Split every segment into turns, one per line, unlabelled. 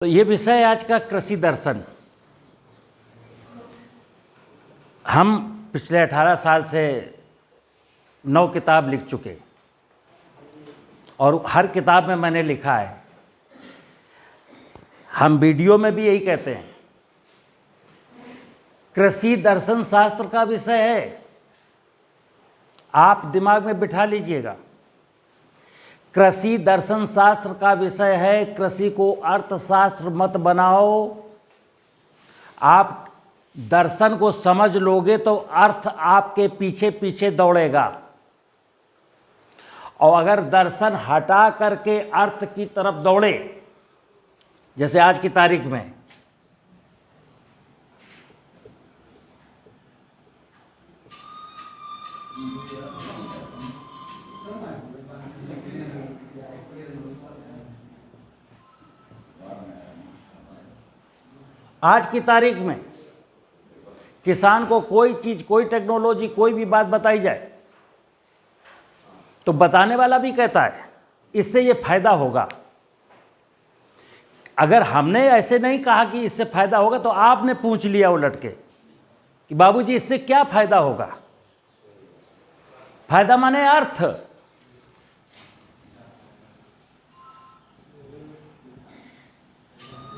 तो ये विषय है आज का कृषि दर्शन। हम पिछले 18 साल से 9 किताब लिख चुके और हर किताब में मैंने लिखा है, हम वीडियो में भी यही कहते हैं, कृषि दर्शन शास्त्र का विषय है। आप दिमाग में बिठा लीजिएगा, कृषि दर्शन शास्त्र का विषय है। कृषि को अर्थशास्त्र मत बनाओ। आप दर्शन को समझ लोगे तो अर्थ आपके पीछे पीछे दौड़ेगा, और अगर दर्शन हटा करके अर्थ की तरफ दौड़े, जैसे आज की तारीख में किसान को कोई चीज, कोई टेक्नोलॉजी, कोई भी बात बताई जाए तो बताने वाला भी कहता है इससे ये फायदा होगा। अगर हमने ऐसे नहीं कहा कि इससे फायदा होगा तो आपने पूछ लिया उलट के कि बाबूजी इससे क्या फायदा होगा। फायदा माने अर्थ।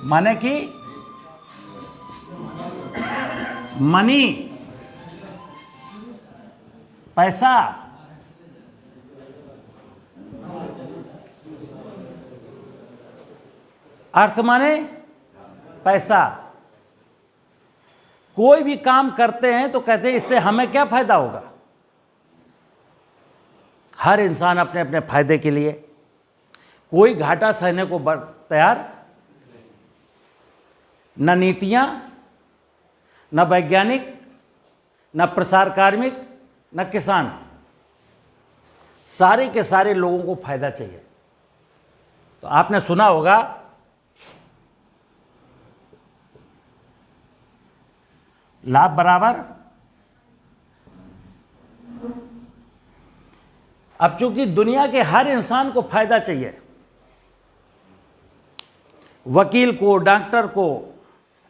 माने कि मनी, पैसा। अर्थ माने पैसा। कोई भी काम करते हैं तो कहते हैं इससे हमें क्या फायदा होगा। हर इंसान अपने अपने फायदे के लिए, कोई घाटा सहने को तैयार, न नीतियां, न वैज्ञानिक, न प्रसार कार्मिक, न किसान, सारे के सारे लोगों को फायदा चाहिए। तो आपने सुना होगा लाभ बराबर। अब चूंकि दुनिया के हर इंसान को फायदा चाहिए, वकील को, डॉक्टर को,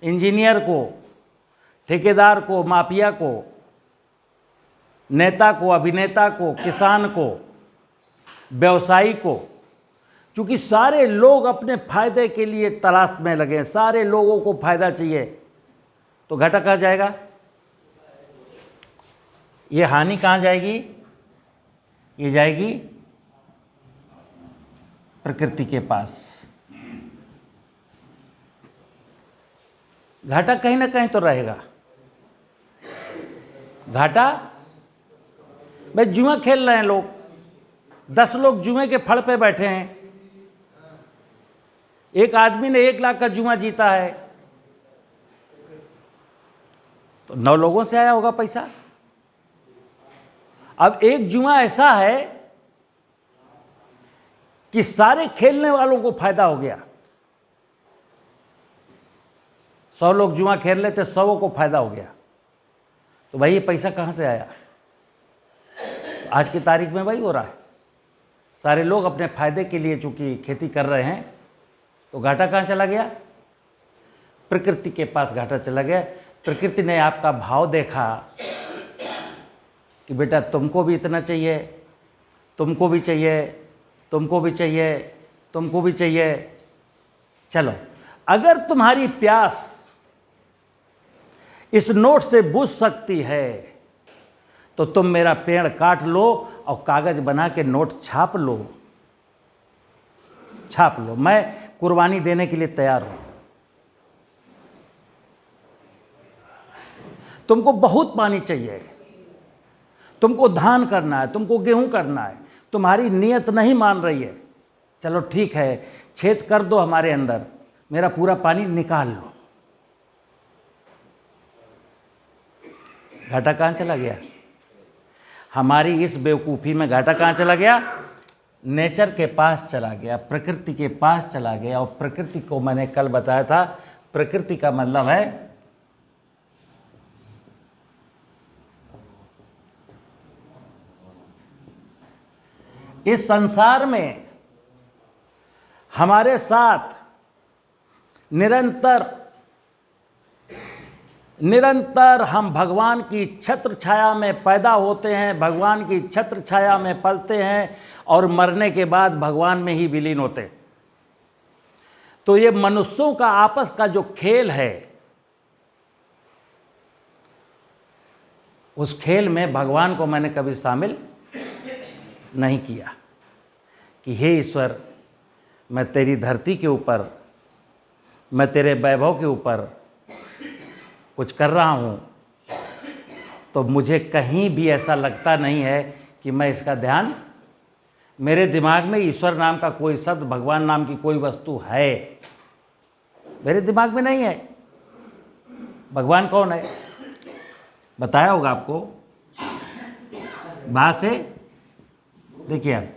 इंजीनियर को, ठेकेदार को, माफिया को, नेता को, अभिनेता को, किसान को, व्यवसायी को, क्योंकि सारे लोग अपने फायदे के लिए तलाश में लगे हैं, सारे लोगों को फायदा चाहिए, तो घाटा कहाँ जाएगा? ये हानि कहाँ जाएगी? ये जाएगी प्रकृति के पास। घाटा कहीं ना कहीं तो रहेगा। घाटा, भाई जुआ खेल रहे हैं लोग, 10 लोग जुए के फड़ पे बैठे हैं, एक आदमी ने 1 लाख का जुआ जीता है तो 9 लोगों से आया होगा पैसा। अब एक जुआ ऐसा है कि सारे खेलने वालों को फायदा हो गया। 100 लोग जुआ खेल लेते, 100 को फायदा हो गया, तो भाई ये पैसा कहां से आया? आज की तारीख में वही हो रहा है। सारे लोग अपने फायदे के लिए चूंकि खेती कर रहे हैं, तो घाटा कहां चला गया? प्रकृति के पास घाटा चला गया। प्रकृति ने आपका भाव देखा कि बेटा तुमको भी इतना चाहिए, तुमको भी चाहिए, तुमको भी चाहिए, तुमको भी चाहिए, चलो अगर तुम्हारी प्यास इस नोट से बुझ सकती है तो तुम मेरा पेड़ काट लो और कागज बना के नोट छाप लो, छाप लो, मैं कुर्बानी देने के लिए तैयार हूं। तुमको बहुत पानी चाहिए, तुमको धान करना है, तुमको गेहूं करना है, तुम्हारी नीयत नहीं मान रही है, चलो ठीक है, छेद कर दो हमारे अंदर, मेरा पूरा पानी निकाल लो। घाटा कहां चला गया? हमारी इस बेवकूफ़ी में घाटा कहां चला गया? नेचर के पास चला गया, प्रकृति के पास चला गया। और प्रकृति को मैंने कल बताया था, प्रकृति का मतलब है इस संसार में हमारे साथ निरंतर निरंतर हम भगवान की छत्र छाया में पैदा होते हैं, भगवान की छत्र छाया में पलते हैं और मरने के बाद भगवान में ही विलीन होते हैं। तो ये मनुष्यों का आपस का जो खेल है, उस खेल में भगवान को मैंने कभी शामिल नहीं किया कि हे ईश्वर, मैं तेरी धरती के ऊपर, मैं तेरे वैभव के ऊपर कुछ कर रहा हूँ, तो मुझे कहीं भी ऐसा लगता नहीं है कि मैं इसका ध्यान, मेरे दिमाग में ईश्वर नाम का कोई शब्द, भगवान नाम की कोई वस्तु है, मेरे दिमाग में नहीं है। भगवान कौन है? बताया होगा आपको बात से। देखिए आप,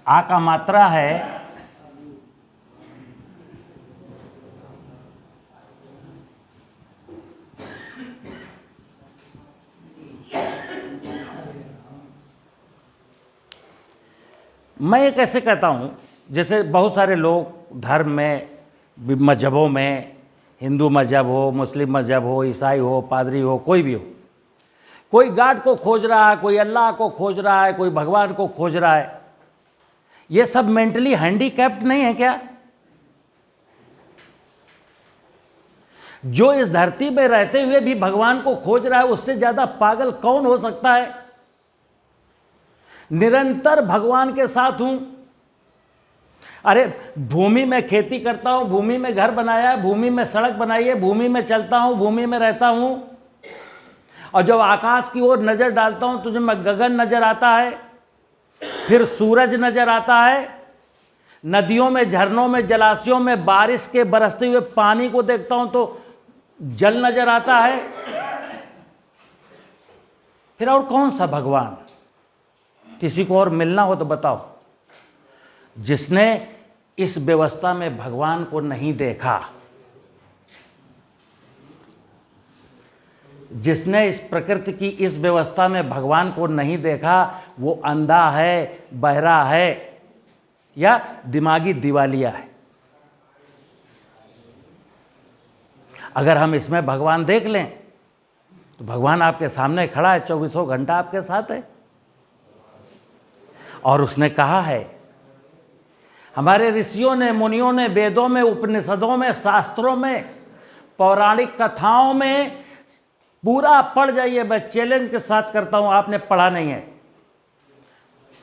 आ का मात्रा है मैं ये कैसे कहता हूँ, जैसे बहुत सारे लोग धर्म में, मजहबों में, हिंदू मजहब हो, मुस्लिम मजहब हो, ईसाई हो, पादरी हो, कोई भी हो, कोई गॉड को खोज रहा है, कोई अल्लाह को खोज रहा है, कोई भगवान को खोज रहा है। ये सब मेंटली हैंडीकैप्ड नहीं है क्या? जो इस धरती में रहते हुए भी भगवान को खोज रहा है, उससे ज्यादा पागल कौन हो सकता है? निरंतर भगवान के साथ हूं। अरे भूमि में खेती करता हूं, भूमि में घर बनाया है, भूमि में सड़क बनाई है, भूमि में चलता हूं, भूमि में रहता हूं, और जब आकाश की ओर नजर डालता हूं तो मैं गगन नजर आता है, फिर सूरज नजर आता है, नदियों में, झरनों में, जलाशयों में बारिश के बरसते हुए पानी को देखता हूं तो जल नजर आता है। फिर और कौन सा भगवान? किसी को और मिलना हो तो बताओ, जिसने इस व्यवस्था में भगवान को नहीं देखा, जिसने इस प्रकृति की इस व्यवस्था में भगवान को नहीं देखा, वो अंधा है, बहरा है, या दिमागी दिवालिया है। अगर हम इसमें भगवान देख लें तो भगवान आपके सामने खड़ा है, 24 घंटा आपके साथ है। और उसने कहा है, हमारे ऋषियों ने, मुनियों ने, वेदों में, उपनिषदों में, शास्त्रों में, पौराणिक कथाओं में, पूरा पढ़ जाइए। मैं चैलेंज के साथ करता हूं, आपने पढ़ा नहीं है,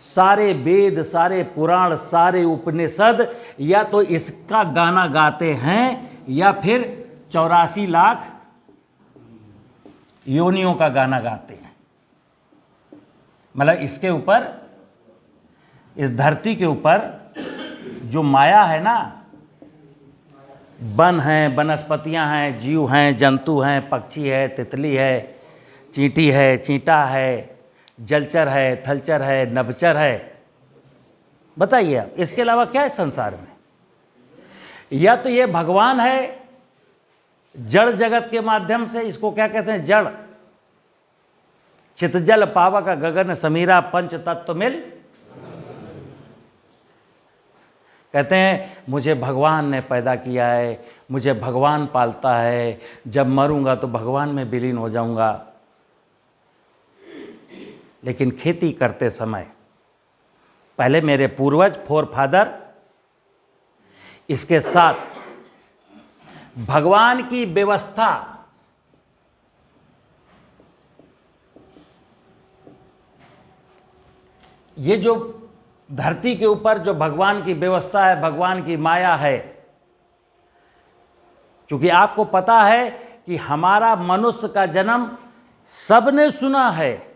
सारे वेद, सारे पुराण, सारे उपनिषद या तो इसका गाना गाते हैं या फिर 84 लाख योनियों का गाना गाते हैं। मतलब इसके ऊपर, इस धरती के ऊपर जो माया है ना, वन हैं, वनस्पतियां हैं, जीव हैं, जंतु हैं, पक्षी है, तितली है, चींटी है, चींटा है, जलचर है, थलचर है, नभचर है। बताइए आप, इसके अलावा क्या है संसार में? या तो ये भगवान है जड़ जगत के माध्यम से, इसको क्या कहते हैं? जड़। चितजल पावक गगन समीरा पंच तत्व मिल। कहते हैं मुझे भगवान ने पैदा किया है, मुझे भगवान पालता है, जब मरूंगा तो भगवान में विलीन हो जाऊंगा। लेकिन खेती करते समय पहले मेरे पूर्वज, फोरफादर, इसके साथ भगवान की व्यवस्था, ये जो धरती के ऊपर जो भगवान की व्यवस्था है, भगवान की माया है, क्योंकि आपको पता है कि हमारा मनुष्य का जन्म सबने सुना है,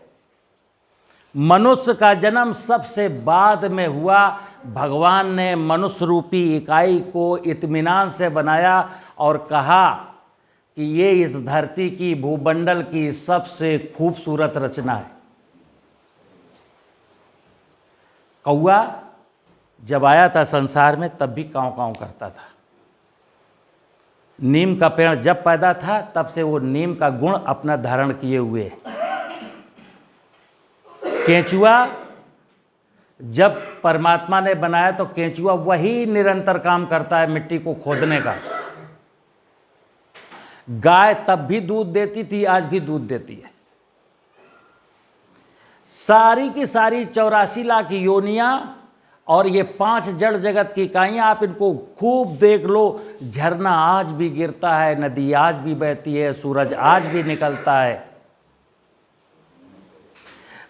मनुष्य का जन्म सबसे बाद में हुआ। भगवान ने मनुष्य रूपी इकाई को इत्मीनान से बनाया और कहा कि ये इस धरती की, भूमंडल की सबसे खूबसूरत रचना है। कौआ जब आया था संसार में तब भी काँव काँव करता था, नीम का पेड़ जब पैदा था तब से वो नीम का गुण अपना धारण किए हुए है। केंचुआ जब परमात्मा ने बनाया तो केंचुआ वही निरंतर काम करता है मिट्टी को खोदने का। गाय तब भी दूध देती थी, आज भी दूध देती है। सारी की सारी 84 लाख योनियां और ये 5 जड़ जगत की इकाइयां, आप इनको खूब देख लो। झरना आज भी गिरता है, नदी आज भी बहती है, सूरज आज भी निकलता है,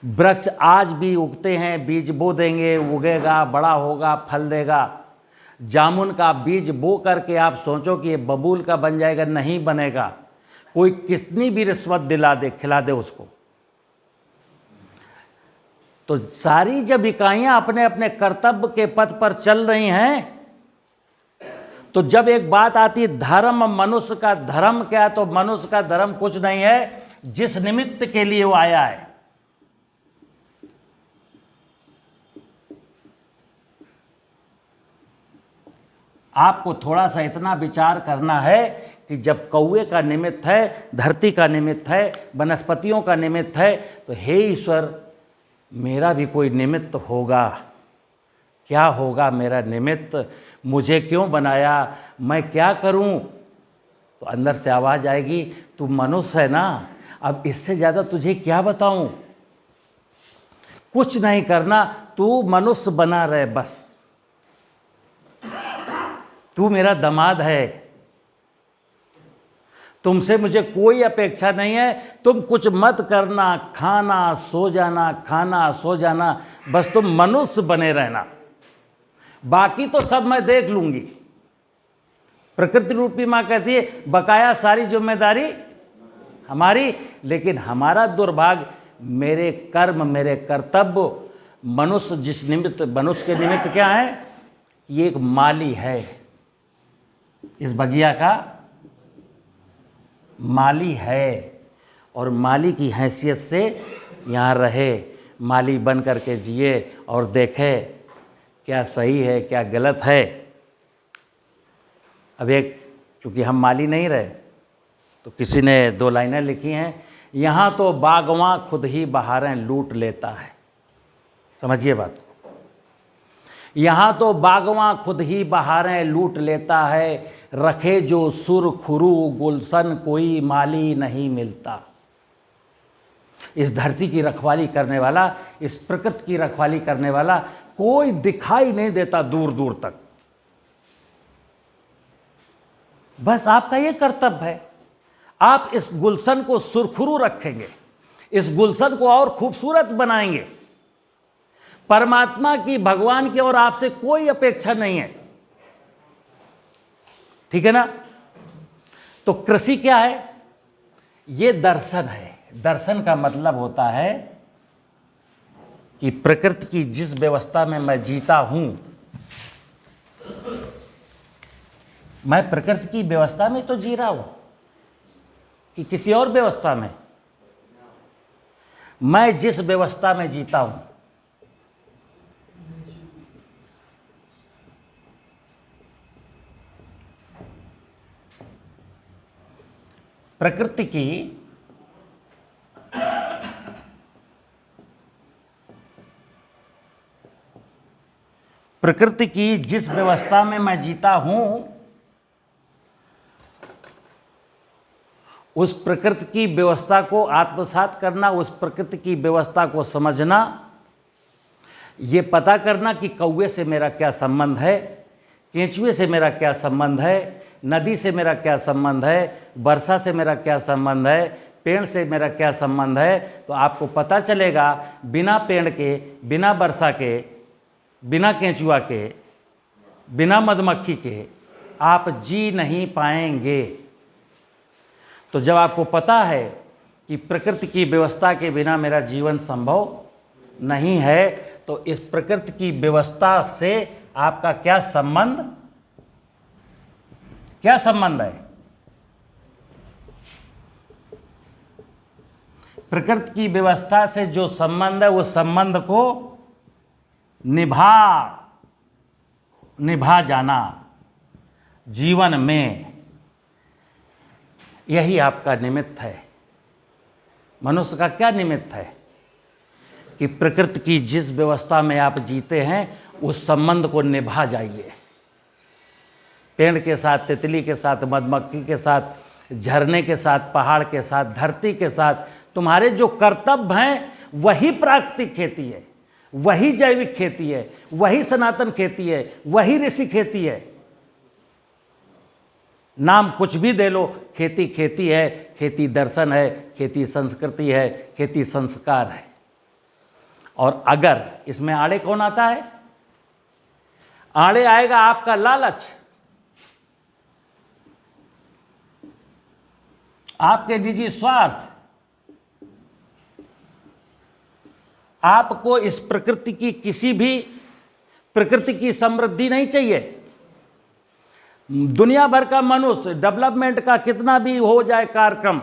वृक्ष आज भी उगते हैं। बीज बो देंगे, उगेगा, बड़ा होगा, फल देगा। जामुन का बीज बो करके आप सोचो कि ये बबूल का बन जाएगा, नहीं बनेगा। कोई कितनी भी रिश्वत दिला दे, खिला दे उसको। तो सारी जब इकाइयां अपने अपने कर्तव्य के पथ पर चल रही हैं, तो जब एक बात आती है धर्म, मनुष्य का धर्म क्या, तो मनुष्य का धर्म कुछ नहीं है जिस निमित्त के लिए वो आया है। आपको थोड़ा सा इतना विचार करना है कि जब कौवे का निमित्त है, धरती का निमित्त है, वनस्पतियों का निमित्त है, तो हे ईश्वर मेरा भी कोई निमित्त होगा। क्या होगा मेरा निमित्त? मुझे क्यों बनाया? मैं क्या करूं? तो अंदर से आवाज़ आएगी, तू मनुष्य है ना, अब इससे ज़्यादा तुझे क्या बताऊं? कुछ नहीं करना, तू मनुष्य बना रहे बस। तू मेरा दामाद है, तुमसे मुझे कोई अपेक्षा नहीं है। तुम कुछ मत करना, खाना सो जाना, खाना सो जाना, बस तुम मनुष्य बने रहना, बाकी तो सब मैं देख लूंगी। प्रकृति रूपी माँ कहती है बकाया सारी जिम्मेदारी हमारी। लेकिन हमारा दुर्भाग्य, मेरे कर्म, मेरे कर्तव्य, मनुष्य जिस निमित्त, मनुष्य के निमित्त क्या है? ये एक माली है, इस बगिया का माली है, और माली की हैसियत से यहाँ रहे, माली बन करके जिए और देखे क्या सही है क्या गलत है। अब एक, चूँकि हम माली नहीं रहे, तो किसी ने 2 लाइनें लिखी हैं, यहाँ तो बागवां खुद ही बहारें लूट लेता है। समझिए बात। यहाँ तो बागवां खुद ही बहारें लूट लेता है, रखे जो सुर खुरू गुलशन कोई माली नहीं मिलता। इस धरती की रखवाली करने वाला, इस प्रकृति की रखवाली करने वाला कोई दिखाई नहीं देता दूर दूर तक। बस आपका ये कर्तव्य है, आप इस गुलशन को सुरखुरू रखेंगे, इस गुलशन को और खूबसूरत बनाएंगे। परमात्मा की, भगवान की और आपसे कोई अपेक्षा नहीं है, ठीक है ना? तो कृषि क्या है? ये दर्शन है। दर्शन का मतलब होता है कि प्रकृति की जिस व्यवस्था में मैं जीता हूं, मैं प्रकृति की व्यवस्था में तो जी रहा हूं कि किसी और व्यवस्था में? मैं जिस व्यवस्था में जीता हूं, प्रकृति की जिस व्यवस्था में मैं जीता हूं, उस प्रकृति की व्यवस्था को आत्मसात करना, उस प्रकृति की व्यवस्था को समझना, ये पता करना कि कौवे से मेरा क्या संबंध है, केंचुए से मेरा क्या संबंध है, नदी से मेरा क्या संबंध है, वर्षा से मेरा क्या संबंध है, पेड़ से मेरा क्या संबंध है। तो आपको पता चलेगा बिना पेड़ के, बिना वर्षा के, बिना केंचुआ के, बिना मधुमक्खी के आप जी नहीं पाएंगे। तो जब आपको पता है कि प्रकृति की व्यवस्था के बिना मेरा जीवन संभव नहीं है, तो इस प्रकृति की व्यवस्था से आपका क्या संबंध, क्या संबंध है? प्रकृति की व्यवस्था से जो संबंध है, उस संबंध को निभा जाना जीवन में, यही आपका निमित्त है। मनुष्य का क्या निमित्त है कि प्रकृति की जिस व्यवस्था में आप जीते हैं उस संबंध को निभा जाइए। पेड़ के साथ, तितली के साथ, मधुमक्खी के साथ, झरने के साथ, पहाड़ के साथ, धरती के साथ तुम्हारे जो कर्तव्य हैं वही प्राकृतिक खेती है, वही जैविक खेती है, वही सनातन खेती है, वही ऋषि खेती है। नाम कुछ भी दे लो, खेती खेती है, खेती दर्शन है, खेती संस्कृति है, खेती संस्कार है। और अगर इसमें आड़े कौन आता है? आड़े आएगा आपका लालच, आपके निजी स्वार्थ। आपको इस प्रकृति की किसी भी प्रकृति की समृद्धि नहीं चाहिए। दुनिया भर का मनुष्य डेवलपमेंट का कितना भी हो जाए कार्यक्रम,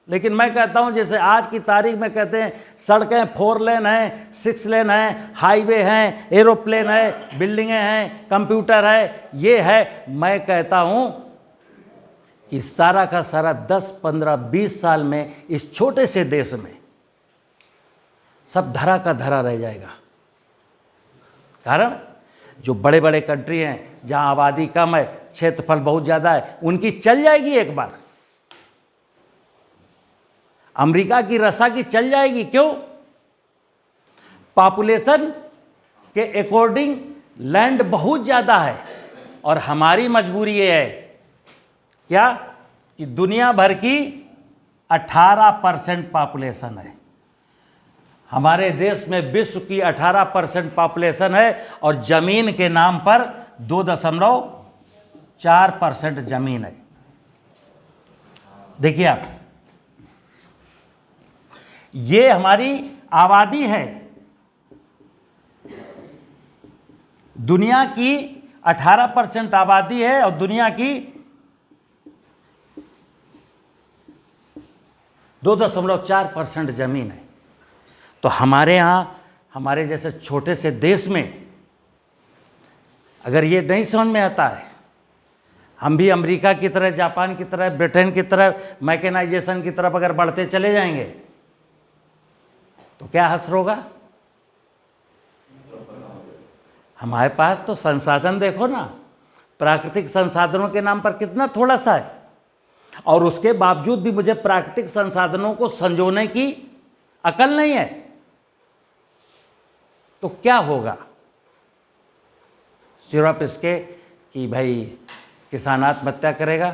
लेकिन मैं कहता हूं जैसे आज की तारीख में कहते हैं सड़कें 4 लेन हैं, 6 लेन हैं, हाईवे हैं, एरोप्लेन है, बिल्डिंगें हैं, कंप्यूटर है, ये है। मैं कहता हूं कि सारा का सारा 10, 15, 20 साल में इस छोटे से देश में सब धरा का धरा रह जाएगा। कारण जो बड़े बड़े कंट्री हैं जहां आबादी कम है, क्षेत्रफल बहुत ज़्यादा है, उनकी चल जाएगी एक बार। अमेरिका की, रसा की चल जाएगी। क्यों? पॉपुलेशन के अकॉर्डिंग लैंड बहुत ज़्यादा है। और हमारी मजबूरी ये है क्या कि दुनिया भर की 18% पॉपुलेशन है। हमारे देश में विश्व की 18% पॉपुलेशन है और जमीन के नाम पर 2.4% जमीन है। देखिए आप, ये हमारी आबादी है। दुनिया की 18% आबादी है और दुनिया की 2.4% जमीन है। तो हमारे यहाँ, हमारे जैसे छोटे से देश में अगर ये नहीं समझ में आता है, हम भी अमेरिका की तरह, जापान की तरह, ब्रिटेन की तरह मैकेनाइजेशन की तरफ अगर बढ़ते चले जाएंगे तो क्या असर होगा? हमारे पास तो संसाधन देखो ना, प्राकृतिक संसाधनों के नाम पर कितना थोड़ा सा है, और उसके बावजूद भी मुझे प्राकृतिक संसाधनों को संजोने की अकल नहीं है। तो क्या होगा? सिर्फ इसके कि भाई किसान आत्महत्या करेगा।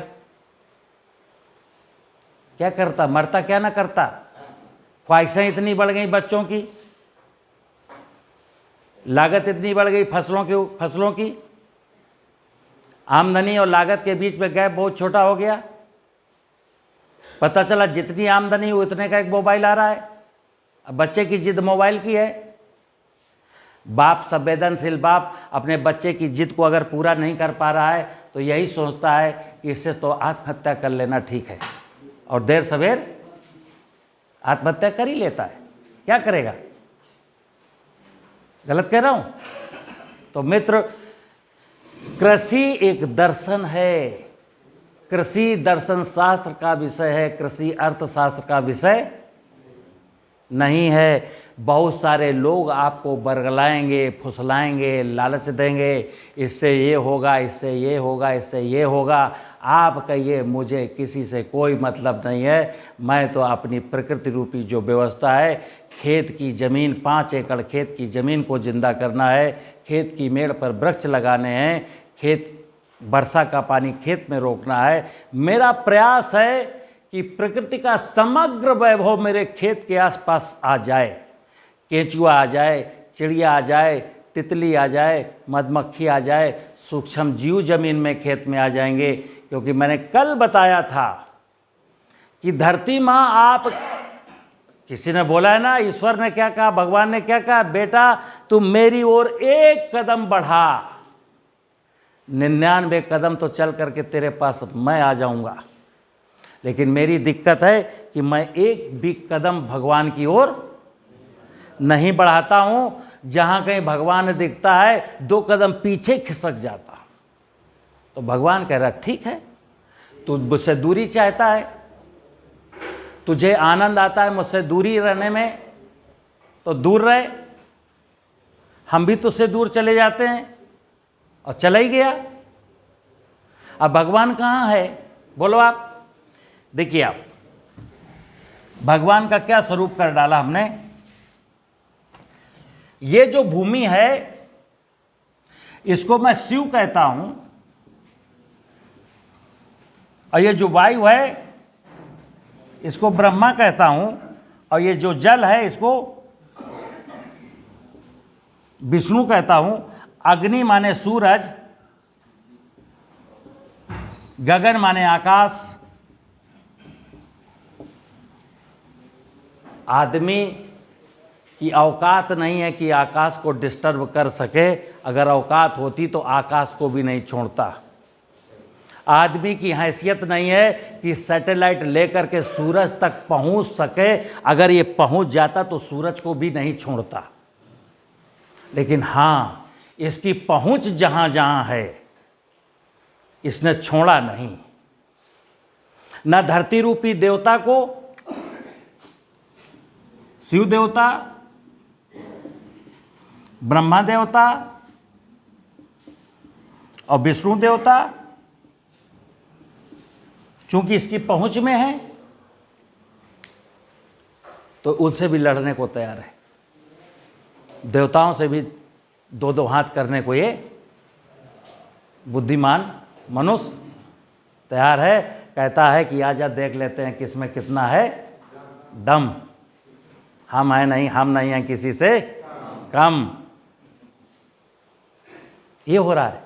क्या करता? मरता क्या ना करता। ख्वाहिशें इतनी बढ़ गई बच्चों की, लागत इतनी बढ़ गई फसलों की, आमदनी और लागत के बीच में गैप बहुत छोटा हो गया। पता चला जितनी आमदनी उतने का एक मोबाइल आ रहा है। अब बच्चे की जिद मोबाइल की है। बाप, संवेदनशील बाप अपने बच्चे की जिद को अगर पूरा नहीं कर पा रहा है तो यही सोचता है कि इससे तो आत्महत्या कर लेना ठीक है, और देर सवेर आत्महत्या कर ही लेता है। क्या करेगा? गलत कह रहा हूं? तो मित्र, कृषि एक दर्शन है। कृषि दर्शन शास्त्र का विषय है, कृषि अर्थशास्त्र का विषय नहीं है। बहुत सारे लोग आपको बरगलाएंगे, फुसलाएंगे, लालच देंगे, इससे ये होगा, इससे ये होगा, इससे ये होगा। आप कहिए मुझे किसी से कोई मतलब नहीं है। मैं तो अपनी प्रकृति रूपी जो व्यवस्था है, खेत की ज़मीन, 5 एकड़ खेत की ज़मीन को जिंदा करना है, खेत की मेड़ पर वृक्ष लगाने हैं, खेत वर्षा का पानी खेत में रोकना है। मेरा प्रयास है कि प्रकृति का समग्र वैभव मेरे खेत के आसपास आ जाए। केंचुआ आ जाए, चिड़िया आ जाए, तितली आ जाए, मधुमक्खी आ जाए, सूक्ष्म जीव जमीन में, खेत में आ जाएंगे। क्योंकि मैंने कल बताया था कि धरती माँ, आप किसी ने बोला है ना, ईश्वर ने क्या कहा, भगवान ने क्या कहा, बेटा तुम मेरी ओर एक कदम बढ़ा, 99 कदम तो चल करके तेरे पास मैं आ जाऊंगा। लेकिन मेरी दिक्कत है कि मैं एक भी कदम भगवान की ओर नहीं बढ़ाता हूं। जहां कहीं भगवान दिखता है 2 कदम पीछे खिसक जाता। तो भगवान कह रहा ठीक है, तू मुझसे दूरी चाहता है, तुझे आनंद आता है मुझसे दूरी रहने में तो दूर रहे, हम भी तुझसे दूर चले जाते हैं और चला ही गया। अब भगवान कहाँ है बोलो आप। देखिए आप, भगवान का क्या स्वरूप कर डाला हमने। ये जो भूमि है इसको मैं शिव कहता हूं, और ये जो वायु है इसको ब्रह्मा कहता हूं, और ये जो जल है इसको विष्णु कहता हूं। अग्नि माने सूरज, गगन माने आकाश। आदमी की औकात नहीं है कि आकाश को डिस्टर्ब कर सके, अगर औकात होती तो आकाश को भी नहीं छोड़ता। आदमी की हैसियत नहीं है कि सैटेलाइट लेकर के सूरज तक पहुंच सके, अगर ये पहुंच जाता तो सूरज को भी नहीं छोड़ता। लेकिन हाँ, इसकी पहुंच जहां जहां है इसने छोड़ा नहीं। न धरती रूपी देवता को, शिव देवता, ब्रह्मा देवता और विष्णु देवता, चूंकि इसकी पहुंच में है तो उनसे भी लड़ने को तैयार है। देवताओं से भी दो दो हाथ करने को ये बुद्धिमान मनुष्य तैयार है। कहता है कि आजा देख लेते हैं किसमें कितना है दम। हम नहीं हैं किसी से कम। ये हो रहा है।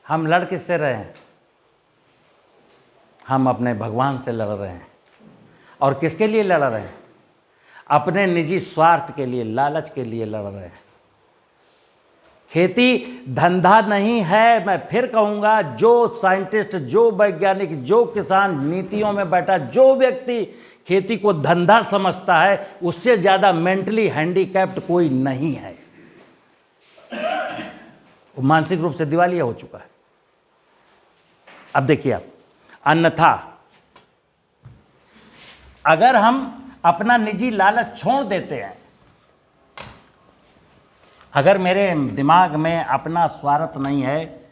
हम लड़ किससे रहे हैं? हम अपने भगवान से लड़ रहे हैं। और किसके लिए लड़ रहे हैं? अपने निजी स्वार्थ के लिए, लालच के लिए लड़ रहे हैं। खेती धंधा नहीं है। मैं फिर कहूँगा, जो साइंटिस्ट, जो वैज्ञानिक, जो किसान नीतियों में बैठा, जो व्यक्ति खेती को धंधा समझता है, उससे ज़्यादा मेंटली हैंडीकैप्ड कोई नहीं है। वो मानसिक रूप से दिवालिया हो चुका है। अब देखिए आप, अन्यथा अगर हम अपना निजी लालच छोड़ देते हैं, अगर मेरे दिमाग में अपना स्वार्थ नहीं है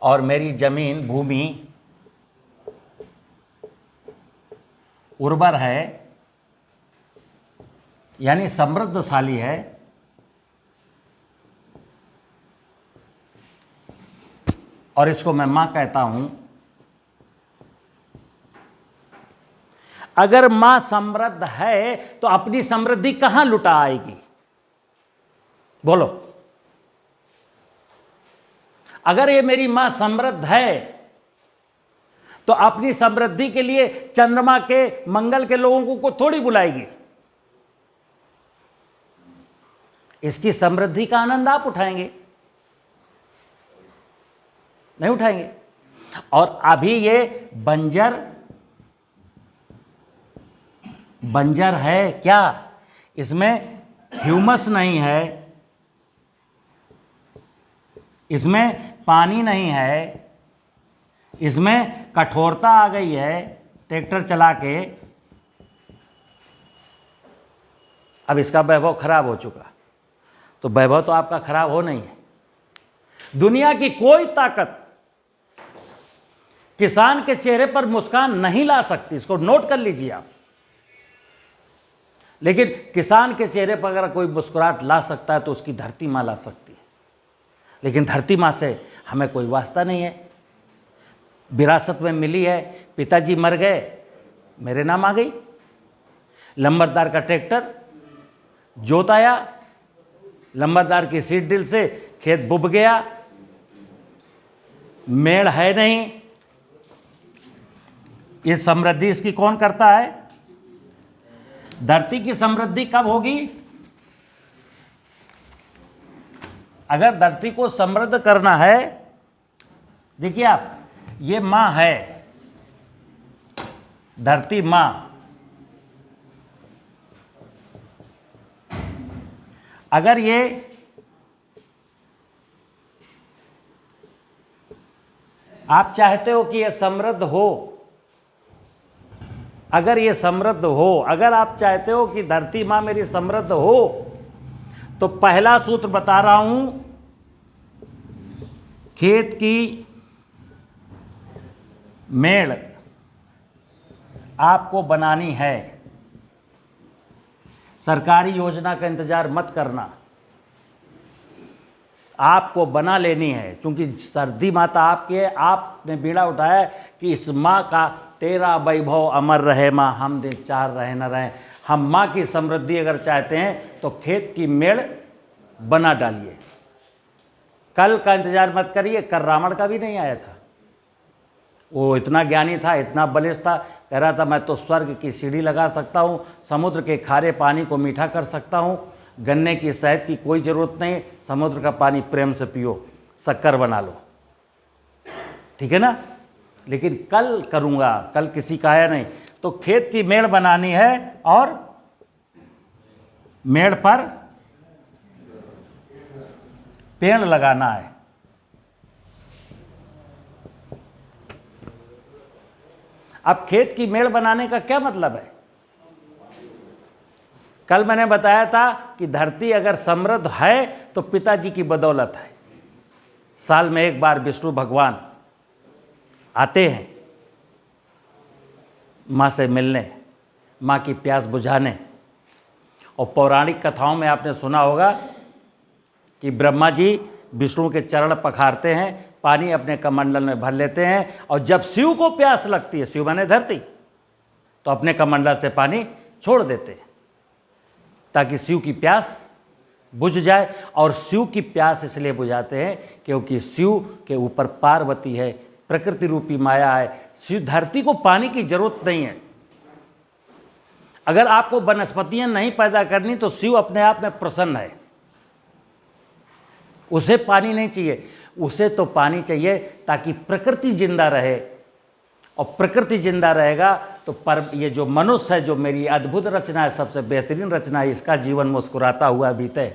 और मेरी जमीन, भूमि उर्वर है, यानी समृद्धशाली है, और इसको मैं मां कहता हूं, अगर मां समृद्ध है तो अपनी समृद्धि कहां लुटा आएगी बोलो। अगर ये मेरी मां समृद्ध है तो अपनी समृद्धि के लिए चंद्रमा के, मंगल के लोगों को थोड़ी बुलाएगी। इसकी समृद्धि का आनंद आप उठाएंगे? नहीं उठाएंगे। और अभी ये बंजर है क्या? इसमें ह्यूमस नहीं है, इसमें पानी नहीं है, इसमें कठोरता आ गई है ट्रैक्टर चला के। अब इसका वैभव खराब हो चुका। तो वैभव तो आपका खराब हो नहीं है। दुनिया की कोई ताकत किसान के चेहरे पर मुस्कान नहीं ला सकती, इसको नोट कर लीजिए आप। लेकिन किसान के चेहरे पर अगर कोई मुस्कुराहट ला सकता है तो उसकी धरती माँ ला सकती है। लेकिन धरती माँ से हमें कोई वास्ता नहीं है। विरासत में मिली है, पिताजी मर गए, मेरे नाम आ गई। लंबरदार का ट्रैक्टर जोत आया, लंबरदार की सीड ड्रिल से खेत बुब गया, मेड़ है नहीं। ये समृद्धि इसकी कौन करता है? धरती की समृद्धि कब होगी? अगर धरती को समृद्ध करना है, देखिए आप, ये मां है, धरती मां। अगर ये आप चाहते हो कि ये समृद्ध हो, अगर ये समृद्ध हो, अगर आप चाहते हो कि धरती माँ मेरी समृद्ध हो, तो पहला सूत्र बता रहा हूं, खेत की मेड़ आपको बनानी है। सरकारी योजना का इंतजार मत करना, आपको बना लेनी है, क्योंकि सर्दी माता आपकी है। आपने बीड़ा उठाया कि इस माँ का तेरा वैभव अमर रहे माँ, हम दिन चार रहे न रहे। हम माँ की समृद्धि अगर चाहते हैं तो खेत की मेड़ बना डालिए। कल का इंतजार मत करिए, कल रावण का भी नहीं आया था। वो इतना ज्ञानी था, इतना बलिष्ठ था, कह रहा था मैं तो स्वर्ग की सीढ़ी लगा सकता हूँ, समुद्र के खारे पानी को मीठा कर सकता हूँ, गन्ने की शहद की कोई ज़रूरत नहीं, समुद्र का पानी प्रेम से पियो, शक्कर बना लो, ठीक है ना। लेकिन कल करूँगा, कल किसी का है नहीं। तो खेत की मेड़ बनानी है और मेड़ पर पेड़ लगाना है। अब खेत की मेड़ बनाने का क्या मतलब है? कल मैंने बताया था कि धरती अगर समृद्ध है तो पिताजी की बदौलत है। साल में एक बार विष्णु भगवान आते हैं माँ से मिलने, माँ की प्यास बुझाने। और पौराणिक कथाओं में आपने सुना होगा कि ब्रह्मा जी विष्णु के चरण पखारते हैं, पानी अपने कमंडल में भर लेते हैं, और जब शिव को प्यास लगती है, शिव माने धरती, तो अपने कमंडल से पानी छोड़ देते हैं ताकि शिव की प्यास बुझ जाए। और शिव की प्यास इसलिए बुझाते हैं क्योंकि शिव के ऊपर पार्वती है, प्रकृति रूपी माया है। शिव धरती को पानी की जरूरत नहीं है। अगर आपको वनस्पतियां नहीं पैदा करनी तो शिव अपने आप में प्रसन्न है, उसे पानी नहीं चाहिए। उसे तो पानी चाहिए ताकि प्रकृति जिंदा रहे, और प्रकृति जिंदा रहेगा तो ये जो मनुष्य है, जो मेरी अद्भुत रचना है, सबसे बेहतरीन रचना है, इसका जीवन मुस्कुराता हुआ बीते।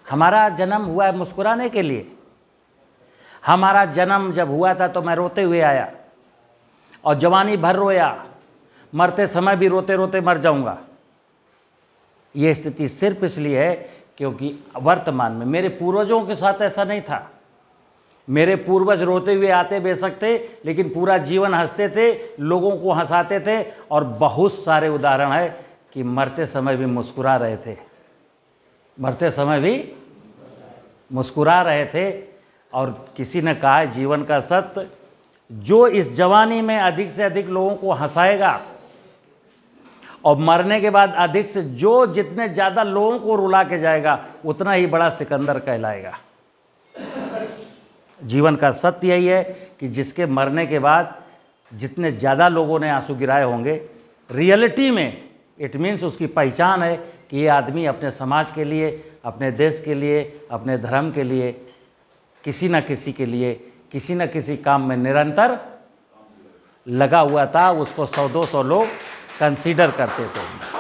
हमारा जन्म हुआ है मुस्कुराने के लिए। हमारा जन्म जब हुआ था तो मैं रोते हुए आया और जवानी भर रोया, मरते समय भी रोते रोते मर जाऊंगा। ये स्थिति सिर्फ इसलिए है क्योंकि वर्तमान में मेरे पूर्वजों के साथ ऐसा नहीं था। मेरे पूर्वज रोते हुए आते बेशक थे, लेकिन पूरा जीवन हंसते थे, लोगों को हंसाते थे। और बहुत सारे उदाहरण है कि मरते समय भी मुस्कुरा रहे थे, मरते समय भी मुस्कुरा रहे थे। और किसी ने कहा है जीवन का सत्य, जो इस जवानी में अधिक से अधिक लोगों को हंसाएगा और मरने के बाद अधिक से जितने ज़्यादा लोगों को रुला के जाएगा, उतना ही बड़ा सिकंदर कहलाएगा। जीवन का सत्य यही है कि जिसके मरने के बाद जितने ज़्यादा लोगों ने आंसू गिराए होंगे, रियलिटी में इट मीन्स उसकी पहचान है कि ये आदमी अपने समाज के लिए, अपने देश के लिए, अपने धर्म के लिए, किसी न किसी के लिए, किसी न किसी काम में निरंतर लगा हुआ था। उसको 100-200 लोग कंसीडर करते थे।